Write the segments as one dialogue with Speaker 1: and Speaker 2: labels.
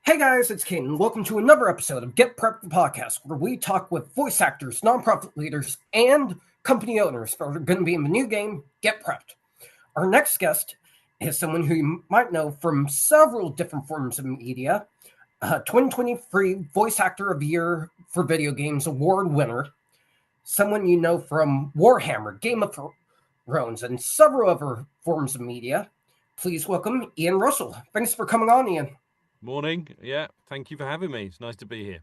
Speaker 1: Hey guys, it's Kane, and welcome to another episode of Get Prepped the Podcast, where we talk with voice actors, nonprofit leaders, and company owners that are going to be in the new game, Get Prepped. Our next guest is someone who you might know from several different forms of media, 2023 Voice Actor of the Year for Video Games Award winner, someone you know from Warhammer, Game of Thrones, and several other forms of media. Please welcome Ian Russell. Thanks for coming on, Ian.
Speaker 2: Morning. Yeah, thank you for having me. It's nice to be here.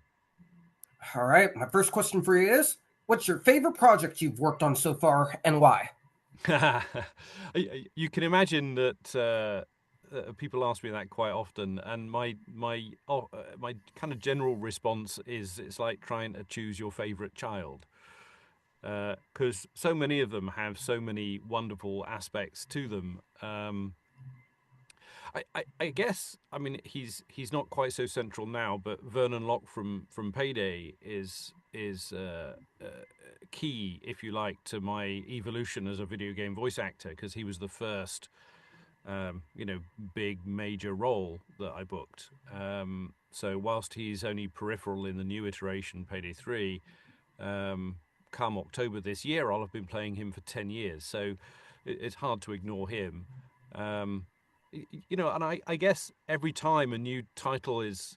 Speaker 1: All right, my first question for you is, what's your favorite project you've worked on so far and why?
Speaker 2: You can imagine that people ask me that quite often, and my kind of general response is it's like trying to choose your favorite child, because so many of them have so many wonderful aspects to them. I guess, I mean, he's not quite so central now, but Vernon Locke from PayDay is key, if you like, to my evolution as a video game voice actor, because he was the first big major role that I booked. So whilst he's only peripheral in the new iteration, PayDay 3, come October this year, I'll have been playing him for 10 years. So it's hard to ignore him. And I guess every time a new title is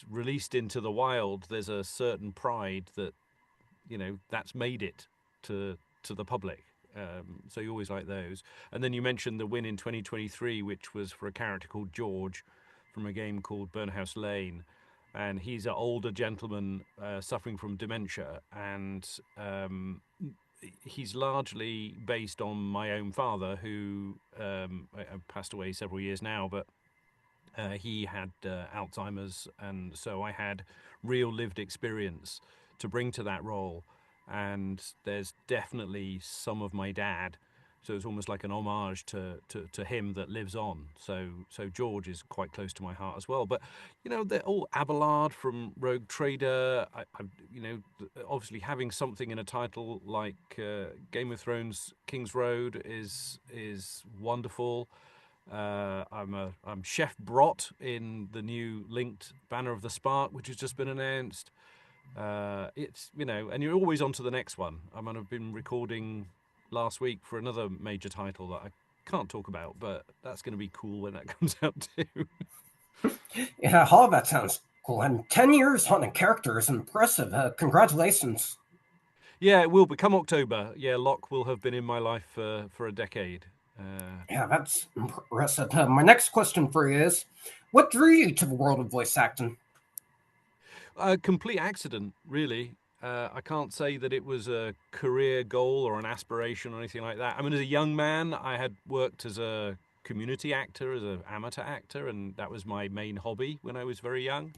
Speaker 2: released into the wild, there's a certain pride that, that's made it to the public. So you always like those. And then you mentioned the win in 2023, which was for a character called George from a game called Burnhouse Lane. And he's an older gentleman suffering from dementia. And he's largely based on my own father, who passed away several years now, but he had Alzheimer's, and so I had real lived experience to bring to that role. And there's definitely some of my dad, so it's almost like an homage to him that lives on. So George is quite close to my heart as well. But they're all Abelard from Rogue Trader. I obviously having something in a title like Game of Thrones King's Road is wonderful. I'm Chef Brot in the new linked Banner of the Spark, which has just been announced. It's and you're always on to the next one. I've been recording last week for another major title that I can't talk about, but that's going to be cool when that comes out too.
Speaker 1: Yeah, all of that sounds cool. And 10 years on a character is impressive. Congratulations.
Speaker 2: Yeah, it will become October. Yeah, Locke will have been in my life for a decade.
Speaker 1: Yeah, that's impressive. My next question for you is, what drew you to the world of voice acting?
Speaker 2: A complete accident, really. I can't say that it was a career goal or an aspiration or anything like that. I mean, as a young man, I had worked as a community actor, as an amateur actor, and that was my main hobby when I was very young.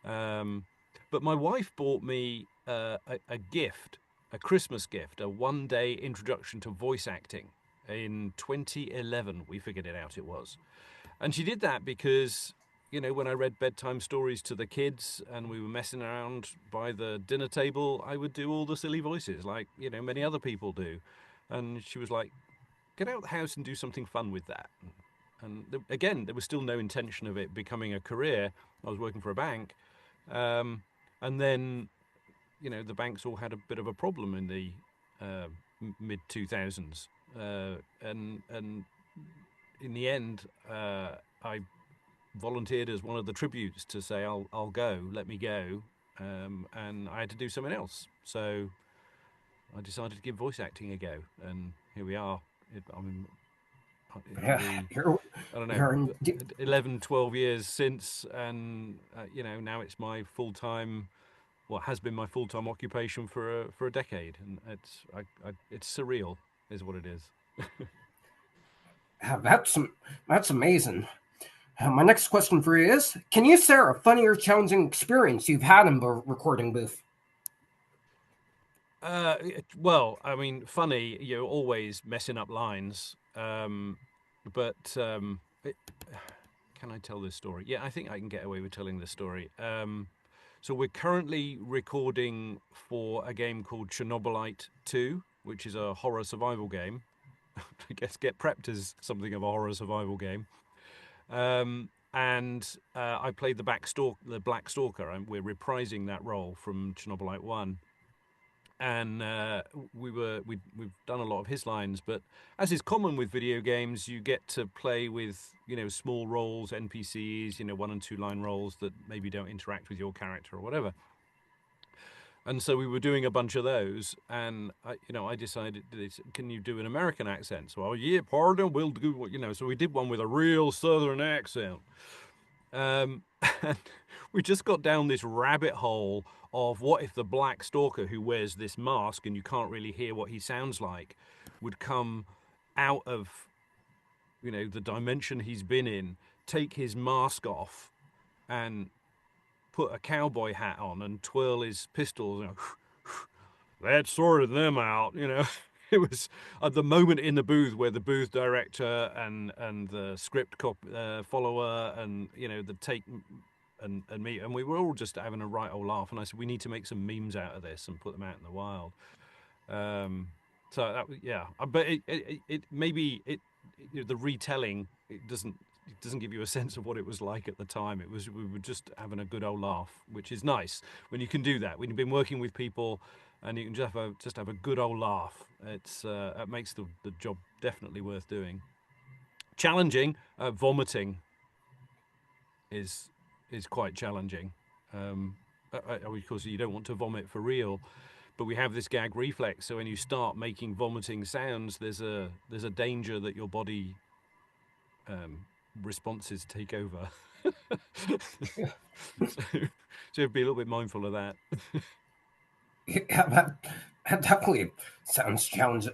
Speaker 2: But my wife bought me a gift, a Christmas gift, a one-day introduction to voice acting in 2011. We figured it out, it was. And she did that because when I read bedtime stories to the kids and we were messing around by the dinner table, I would do all the silly voices like, many other people do. And she was like, get out of the house and do something fun with that. And again, there was still no intention of it becoming a career. I was working for a bank. And then, the banks all had a bit of a problem in the mid 2000s. And in the end, I volunteered as one of the tributes to say, I'll go, let me go. And I had to do something else. So I decided to give voice acting a go. And here we are.
Speaker 1: Yeah,
Speaker 2: I don't know, 11, 12 years since. And, now it's my full-time, has been my full-time occupation for a decade. And it's surreal, is what it is.
Speaker 1: yeah, that's amazing. My next question for you is, can you share a funny or challenging experience you've had in the recording booth?
Speaker 2: Well, I mean, funny, you're always messing up lines. But can I tell this story? Yeah, I think I can get away with telling this story. So we're currently recording for a game called Chernobylite 2, which is a horror survival game. I guess Get Prepped is something of a horror survival game. and I played the Black Stalker, and we're reprising that role from Chernobylite 1. And we've done a lot of his lines, but as is common with video games, you get to play with small roles, NPCs, 1 and 2 line roles that maybe don't interact with your character or whatever. And so we were doing a bunch of those, and I decided, can you do an American accent? So, yeah, pardon, we'll do, So we did one with a real Southern accent. And we just got down this rabbit hole of what if the Black Stalker, who wears this mask and you can't really hear what he sounds like, would come out of the dimension he's been in, take his mask off, and put a cowboy hat on and twirl his pistols. That sorted them out. It was at the moment in the booth where the booth director and the script follower and the take and me, and we were all just having a right old laugh. And I said, we need to make some memes out of this and put them out in the wild. So that, yeah, but it maybe the retelling, it doesn't give you a sense of what it was like at the time. We were just having a good old laugh, which is nice when you can do that. When you've been working with people and you can just have a good old laugh, it makes the job definitely worth doing. Challenging, vomiting is quite challenging. Of course, you don't want to vomit for real, but we have this gag reflex. So when you start making vomiting sounds, there's a danger that your body responses take over. so you have to be a little bit mindful of that.
Speaker 1: Yeah, that definitely sounds challenging.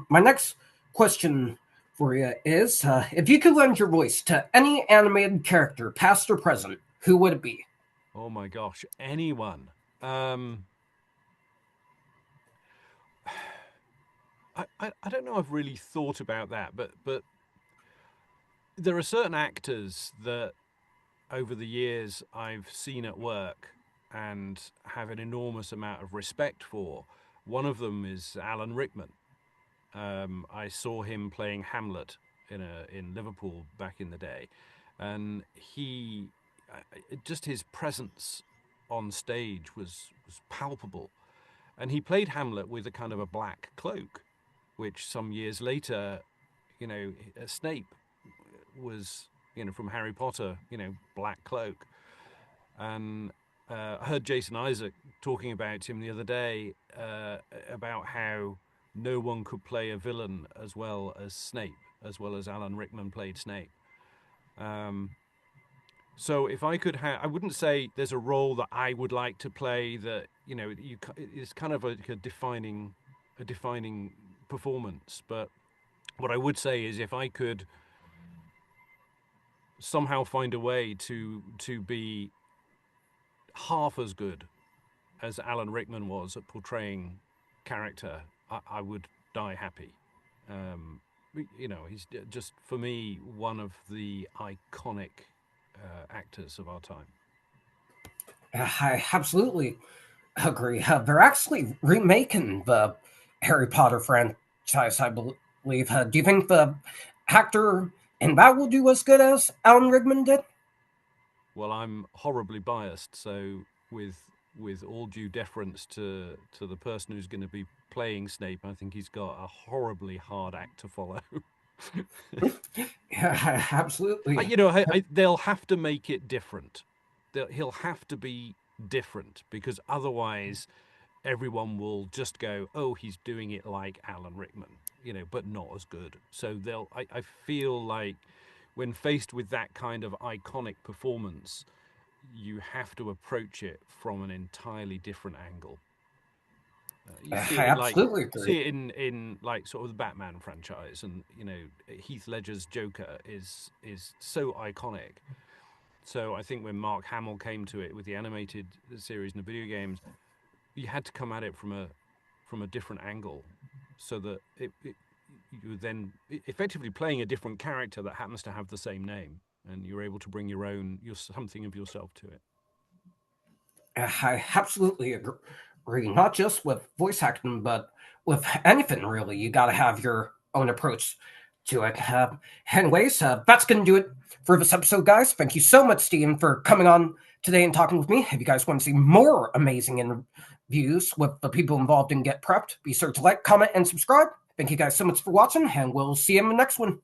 Speaker 1: My next question for you is, if you could lend your voice to any animated character, past or present, who would it be?
Speaker 2: Oh my gosh, anyone. I don't know, I've really thought about that, but there are certain actors that over the years I've seen at work and have an enormous amount of respect for. One of them is Alan Rickman. I saw him playing Hamlet in Liverpool back in the day, and he just his presence on stage was palpable, and he played Hamlet with a kind of a black cloak, which some years later, Snape was, from Harry Potter, black cloak. And I heard Jason Isaac talking about him the other day, about how no one could play a villain as well as Snape, as well as Alan Rickman played Snape. So if I could have, I wouldn't say there's a role that I would like to play that, it's kind of like a defining performance. But what I would say is if I could somehow find a way to be half as good as Alan Rickman was at portraying character, I would die happy. He's just, for me, one of the iconic actors of our time.
Speaker 1: I absolutely agree. They're actually remaking the Harry Potter franchise, I believe. Do you think the actor in that will do as good as Alan Rickman did?
Speaker 2: Well, I'm horribly biased, so with all due deference to the person who's going to be playing Snape, I think he's got a horribly hard act to follow.
Speaker 1: Yeah, absolutely.
Speaker 2: They'll have to make it different. He'll have to be different, because otherwise everyone will just go, oh, he's doing it like Alan Rickman, but not as good. So I feel like when faced with that kind of iconic performance, you have to approach it from an entirely different angle.
Speaker 1: I absolutely agree.
Speaker 2: See it in like sort of the Batman franchise, and Heath Ledger's Joker is so iconic. So I think when Mark Hamill came to it with the animated series and the video games, you had to come at it from a different angle, so that you then effectively playing a different character that happens to have the same name, and you're able to bring something of yourself to it.
Speaker 1: I absolutely agree. Not just with voice acting, but with anything really. You got to have your own approach to it. Anyways, that's going to do it for this episode, guys. Thank you so much, Steven, for coming on today and talking with me. If you guys want to see more amazing interviews with the people involved in Get Prepped, be sure to like, comment, and subscribe. Thank you guys so much for watching, and we'll see you in the next one.